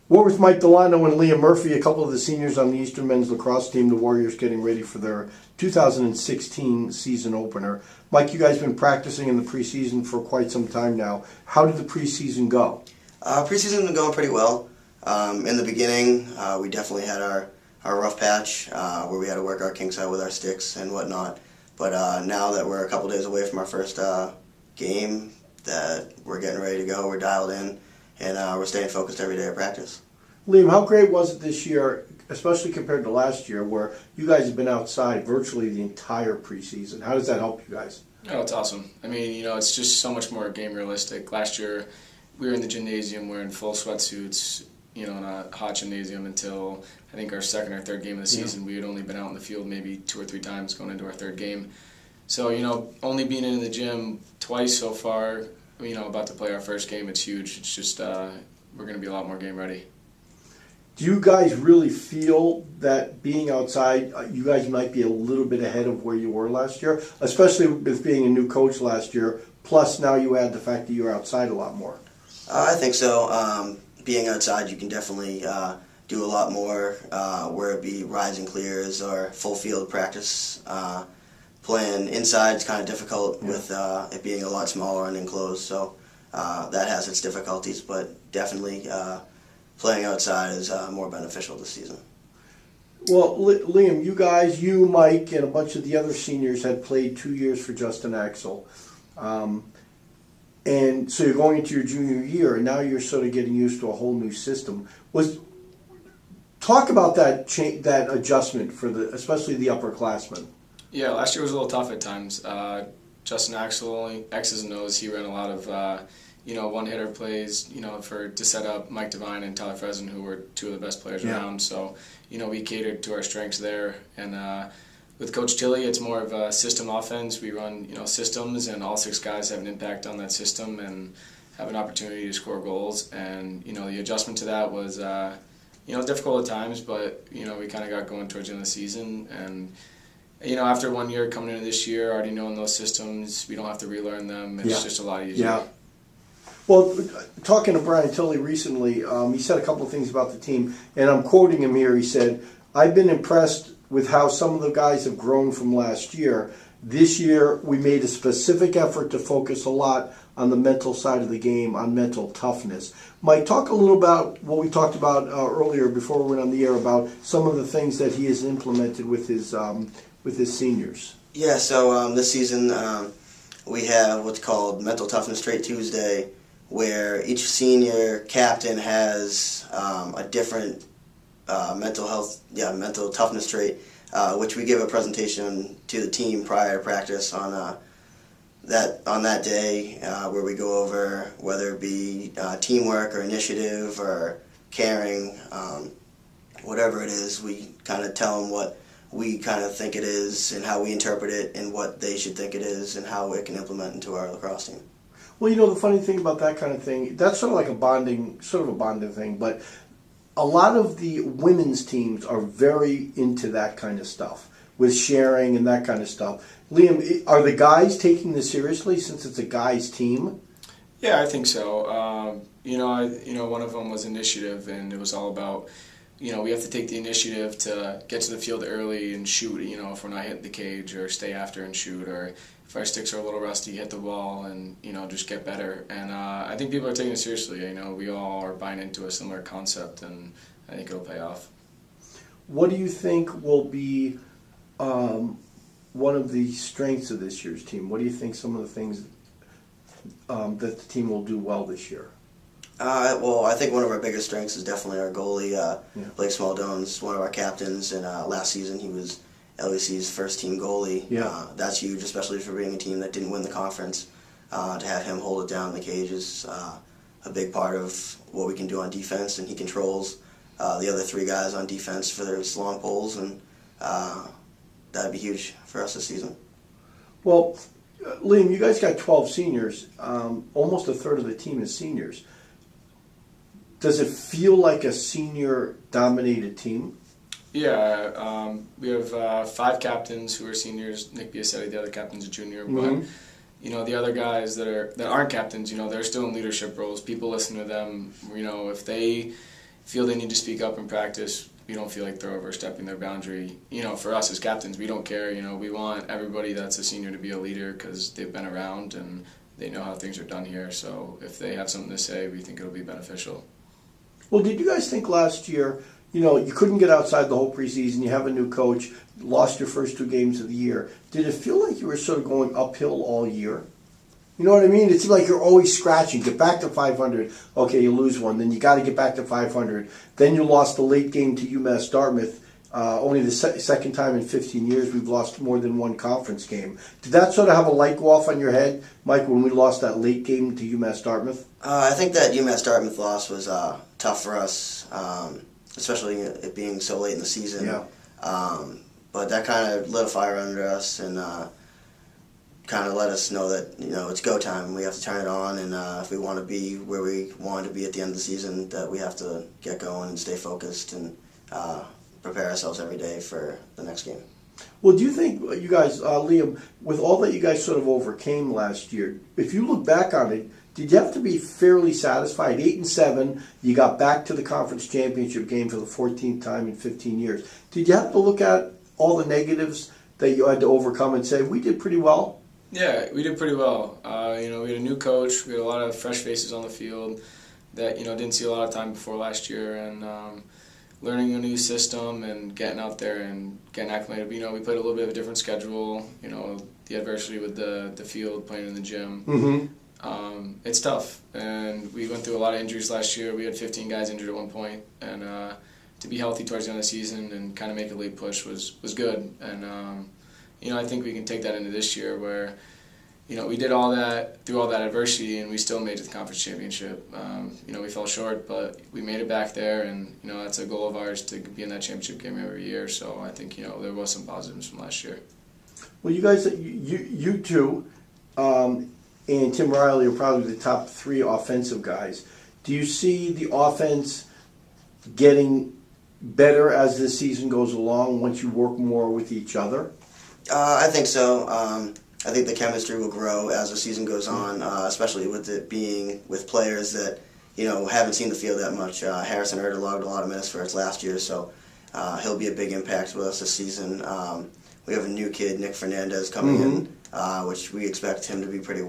We're with Mike Dellanno and Liam Murphy, a couple of the seniors on the Eastern men's lacrosse team. The Warriors getting ready for their 2016 season opener. Mike, you guys have been practicing in the preseason for quite some time now. How did the preseason go? Preseason's been going pretty well. In the beginning, we definitely had our rough patch where we had to work our kinks out with our sticks and whatnot. But now that we're a couple days away from our first game, that we're getting ready to go, we're dialed in, and we're staying focused every day at practice. Liam, how great was it this year, especially compared to last year, where you guys have been outside virtually the entire preseason? How does that help you guys? Oh, it's awesome. I mean, it's just so much more game realistic. Last year, we were in the gymnasium wearing full sweatsuits, in a hot gymnasium until I think our second or third game of the season. We had only been out in the field maybe 2 or 3 times going into our third game. So, only being in the gym twice so far, about to play our first game, it's huge. It's just we're going to be a lot more game ready. Do you guys really feel that being outside, you guys might be a little bit ahead of where you were last year, especially with being a new coach last year, plus now you add the fact that you're outside a lot more? I think so. Being outside, you can definitely do a lot more, where it be rides and clears or full field practice. Playing inside is kind of difficult with it being a lot smaller and enclosed, so that has its difficulties, but definitely playing outside is more beneficial this season. Well, Liam, you, Mike, and a bunch of the other seniors had played 2 years for Justin Axel. And so you're going into your junior year, and now you're sort of getting used to a whole new system. Talk about that adjustment for especially the upperclassmen. Yeah, last year was a little tough at times. Justin Axel, only X's and O's, he ran a lot of one-hitter plays, to set up Mike Devine and Tyler Fresden, who were 2 of the best players around. So, we catered to our strengths there. And with Coach Tilley, it's more of a system offense. We run, systems, and all 6 guys have an impact on that system and have an opportunity to score goals. And, the adjustment to that was, difficult at times, but, we kind of got going towards the end of the season. And, after 1 year coming into this year, already knowing those systems, we don't have to relearn them. It's just a lot easier. Yeah. Well, talking to Brian Tilley recently, he said a couple of things about the team, and I'm quoting him here. He said, "I've been impressed with how some of the guys have grown from last year. This year, we made a specific effort to focus a lot on the mental side of the game, on mental toughness." Mike, talk a little about what we talked about earlier before we went on the air about some of the things that he has implemented with his seniors. Yeah, so this season we have what's called Mental Toughness Straight Tuesday, where each senior captain has a different mental toughness trait, which we give a presentation to the team prior to practice on that day, where we go over whether it be teamwork or initiative or caring, whatever it is. We kind of tell them what we kind of think it is and how we interpret it and what they should think it is and how it can implement into our lacrosse team. Well, the funny thing about that kind of thing, that's sort of like a bonding thing, but a lot of the women's teams are very into that kind of stuff, with sharing and that kind of stuff. Liam, are the guys taking this seriously since it's a guys' team? Yeah, I think so. One of them was initiative, and it was all about, we have to take the initiative to get to the field early and shoot, if we're not hitting the cage, or stay after and shoot, or if our sticks are a little rusty, hit the ball and, just get better. And I think people are taking it seriously. We all are buying into a similar concept, and I think it'll pay off. What do you think will be one of the strengths of this year's team? What do you think some of the things that the team will do well this year? Well, I think one of our biggest strengths is definitely our goalie, Blake Smaldone's one of our captains, and last season he was LEC's first team goalie. That's huge, especially for being a team that didn't win the conference. To have him hold it down in the cage is a big part of what we can do on defense, and he controls the other 3 guys on defense for their long poles, and that'd be huge for us this season. Well, Liam, you guys got 12 seniors. Almost a third of the team is seniors. Does it feel like a senior-dominated team? Yeah, we have 5 captains who are seniors. Nick Biasetti, the other captain's a junior. Mm-hmm. But the other guys that aren't captains, they're still in leadership roles. People listen to them. If they feel they need to speak up in practice, we don't feel like they're overstepping their boundary. For us as captains, we don't care. We want everybody that's a senior to be a leader because they've been around and they know how things are done here. So if they have something to say, we think it'll be beneficial. Well, did you guys think last year, you couldn't get outside the whole preseason, you have a new coach, lost your first 2 games of the year. Did it feel like you were sort of going uphill all year? You know what I mean? It seemed like you're always scratching. Get back to 500. Okay, you lose one. Then you got to get back to 500. Then you lost the late game to UMass Dartmouth. Only the second time in 15 years we've lost more than one conference game. Did that sort of have a light go off on your head, Mike, when we lost that late game to UMass Dartmouth? I think that UMass Dartmouth loss was tough for us, especially it being so late in the season. Yeah. But that kind of lit a fire under us and kind of let us know that it's go time. We have to turn it on, and if we want to be where we want to be at the end of the season, that we have to get going and stay focused and prepare ourselves every day for the next game. Well, do you think you guys, Liam, with all that you guys sort of overcame last year, if you look back on it, did you have to be fairly satisfied? 8-7, you got back to the conference championship game for the 14th time in 15 years. Did you have to look at all the negatives that you had to overcome and say, we did pretty well? Yeah, we did pretty well. We had a new coach. We had a lot of fresh faces on the field that didn't see a lot of time before last year, and learning a new system and getting out there and getting acclimated. We played a little bit of a different schedule. The adversity with the field, playing in the gym. Mm-hmm. It's tough, and we went through a lot of injuries last year. We had 15 guys injured at one point, and to be healthy towards the end of the season and kind of make a late push was good. And I think we can take that into this year where, we did all that, through all that adversity, and we still made it to the conference championship. We fell short, but we made it back there, and, that's a goal of ours to be in that championship game every year. So I think, there was some positives from last year. Well, you guys, you two, and Tim Riley are probably the top 3 offensive guys. Do you see the offense getting better as this season goes along once you work more with each other? I think so. I think the chemistry will grow as the season goes on, especially with it being with players that haven't seen the field that much. Harrison Herder logged a lot of minutes for us last year, so he'll be a big impact with us this season. We have a new kid, Nick Fernandez, coming in, which we expect him to be pretty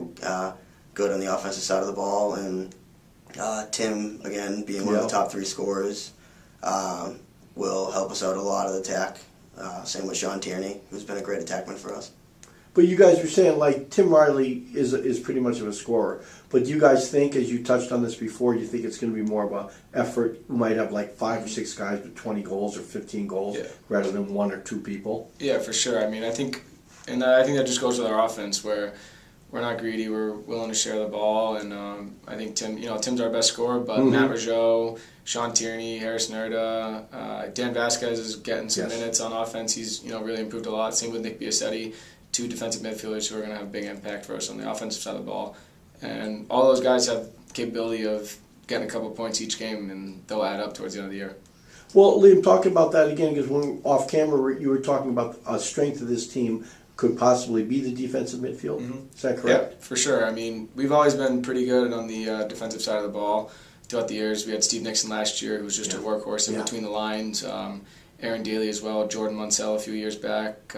good on the offensive side of the ball, and Tim, again, being one of the top 3 scorers, will help us out a lot of the attack. Same with Sean Tierney, who's been a great attackman for us. But you guys were saying, like, Tim Riley is pretty much of a scorer. But do you guys think, as you touched on this before, you think it's going to be more of an effort? You might have like 5 or 6 guys with 20 goals or 15 goals rather than 1 or 2 people? Yeah, for sure. I think that just goes with our offense where we're not greedy. We're willing to share the ball, and I think Tim's our best scorer. But Matt Rougeau, Sean Tierney, Harrison Herda, Dan Vasquez is getting some minutes on offense. He's really improved a lot. Same with Nick Biasetti, 2 defensive midfielders who are going to have a big impact for us on the offensive side of the ball. And all those guys have capability of getting a couple points each game, and they'll add up towards the end of the year. Well, Liam, talking about that again, because when off camera you were talking about a strength of this team could possibly be the defensive midfield. Is that correct? Yeah, for sure. We've always been pretty good on the defensive side of the ball throughout the years. We had Steve Nixon last year, who was just a workhorse in between the lines. Aaron Daly as well, Jordan Munsell a few years back,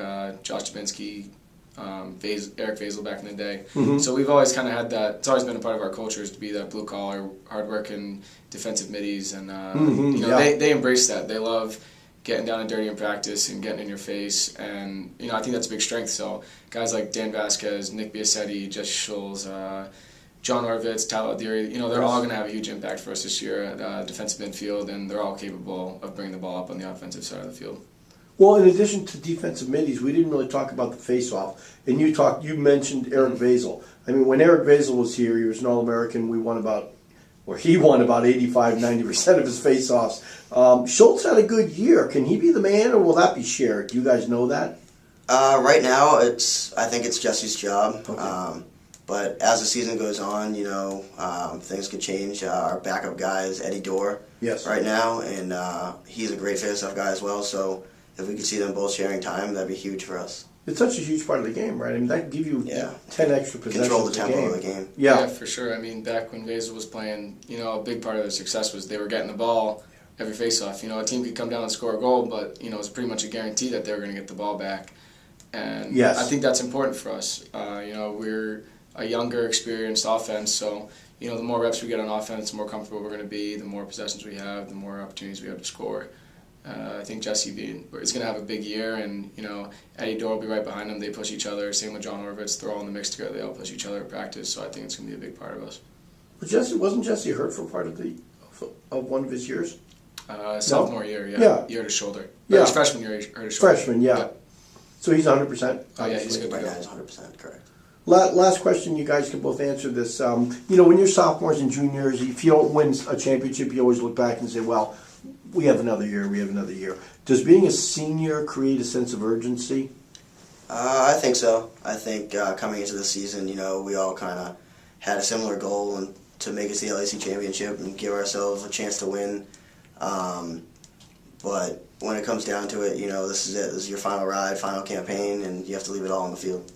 Josh Dubinsky, Eric Vazel back in the day. So we've always kind of had that. It's always been a part of our culture is to be that blue-collar, hard-working defensive middies, and they embrace that. They love getting down and dirty in practice and getting in your face, and I think that's a big strength. So guys like Dan Vasquez, Nick Biasetti, Jesse Schulz, John Orvitz, Tyler Deary, they're all going to have a huge impact for us this year at defensive midfield, and they're all capable of bringing the ball up on the offensive side of the field. Well, in addition to defensive middies, we didn't really talk about the face-off. And you mentioned Eric Vazel. When Eric Vazel was here, he was an All-American. He won about 85-90% of his face-offs. Schultz had a good year. Can he be the man, or will that be shared? Do you guys know that? Right now, I think it's Jesse's job. Okay. But as the season goes on, things could change. Our backup guy is Eddie Dorr right now, and he's a great face-off guy as well. So if we could see them both sharing time, that'd be huge for us. It's such a huge part of the game, right? That could give you 10 extra possessions. Control the tempo of the game. Yeah, for sure. Back when Vazel was playing, a big part of their success was they were getting the ball every face-off. You know, a team could come down and score a goal, but you know, it's pretty much a guarantee that they're going to get the ball back. And yes. I think that's important for us. You know, we're a younger, experienced offense, so you know, the more reps we get on offense, the more comfortable we're going to be. The more possessions we have, the more opportunities we have to score. I think Jesse is going to have a big year, and you know, Eddie Dorr will be right behind him. They push each other. Same with John Horvitz. They're all in the mix together. They all push each other at practice. So I think it's going to be a big part of us. But wasn't Jesse hurt for part of one of his years? Sophomore year, yeah. Yeah. He hurt his shoulder. Yeah. His freshman year, he hurt his shoulder. Freshman, yeah. So he's 100%. Oh yeah, he's good to Right go. now, he's 100% correct. Last question, you guys can both answer this. You know, when you're sophomores and juniors, if you don't win a championship, you always look back and say, well, we have another year. Does being a senior create a sense of urgency? I think so. I think coming into the season, you know, we all kind of had a similar goal and to make it to the LAC championship and give ourselves a chance to win. But when it comes down to it, you know, this is it. This is your final ride, final campaign, and you have to leave it all on the field.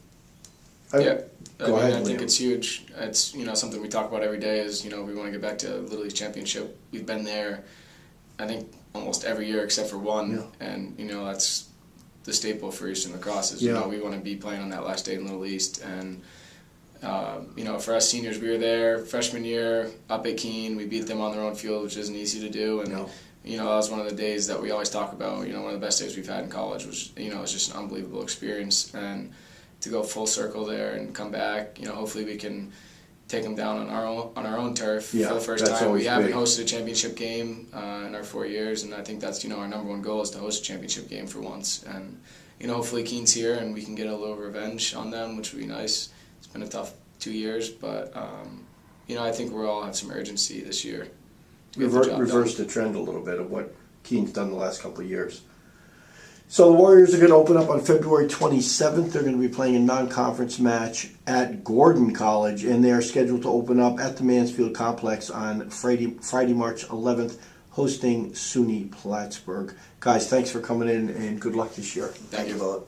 Yeah, Go ahead, I think Liam. it's huge. It's, you know, something we talk about every day is, you know, we want to get back to Little League championship. We've been there, I think, almost every year except for one, Yeah. and you know, that's the staple for Eastern Lacrosse. Is, you know, we want to be playing on that last day in Little East, and you know, for us seniors, we were there freshman year up at Keene. We beat them on their own field, which isn't easy to do, and you know, that was one of the days that we always talk about. You know, one of the best days we've had in college was, you know, it was just an unbelievable experience, and to go full circle there and come back, you know, hopefully we can take them down on our own turf for the first time. We haven't hosted a championship game in our 4 years, and I think that's, you know, our number one goal is to host a championship game for once. And you know, hopefully Keene's here and we can get a little revenge on them, which would be nice. It's been a tough 2 years, but you know, I think we'll all have some urgency this year to get the job Reverse done. the trend a little bit of what Keene's done the last couple of years. So the Warriors are going to open up on February 27th. They're going to be playing a non-conference match at Gordon College, and they are scheduled to open up at the Mansfield Complex on Friday, March 11th, hosting SUNY Plattsburgh. Guys, thanks for coming in, and good luck this year. Thank you both.